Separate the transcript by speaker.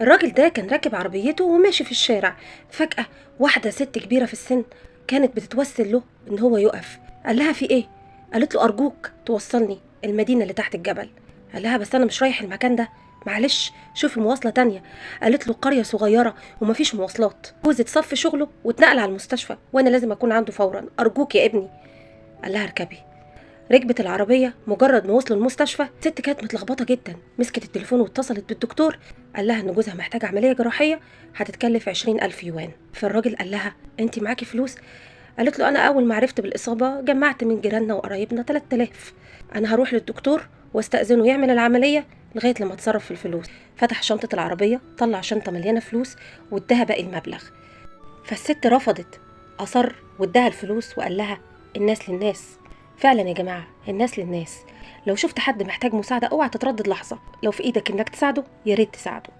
Speaker 1: الراجل ده كان راكب عربيته وماشي في الشارع. فجأة واحدة ست كبيرة في السن كانت بتتوسل له ان هو يقف. قال لها في ايه؟ قالت له ارجوك توصلني المدينة اللي تحت الجبل. قال لها بس انا مش رايح المكان ده، معلش شوفي مواصلة تانية. قالت له قرية صغيرة ومفيش مواصلات، جوزي اتصف شغله واتنقل على المستشفى وانا لازم اكون عنده فورا، ارجوك يا ابني. قال لها اركبي. ركبت العربية. مجرد ما وصلوا المستشفى الست كانت متلخبطة جدا، مسكت التليفون واتصلت بالدكتور. قال لها ان جوزها محتاج عملية جراحية هتتكلف 20,000 يوان. فالراجل قال لها انت معاكي فلوس؟ قالت له انا اول ما عرفت بالإصابة جمعت من جيراننا وقرايبنا 3000. انا هروح للدكتور واستأذنه يعمل العملية لغاية لما اتصرف في الفلوس. فتح شنطة العربية، طلع شنطة مليانة فلوس واداها باقي المبلغ. فالست رفضت، أصر واداها الفلوس وقال لها الناس للناس. فعلا يا جماعة الناس للناس. لو شفت حد محتاج مساعدة اوعى تتردد لحظة، لو في ايدك انك تساعده يا ريت تساعده.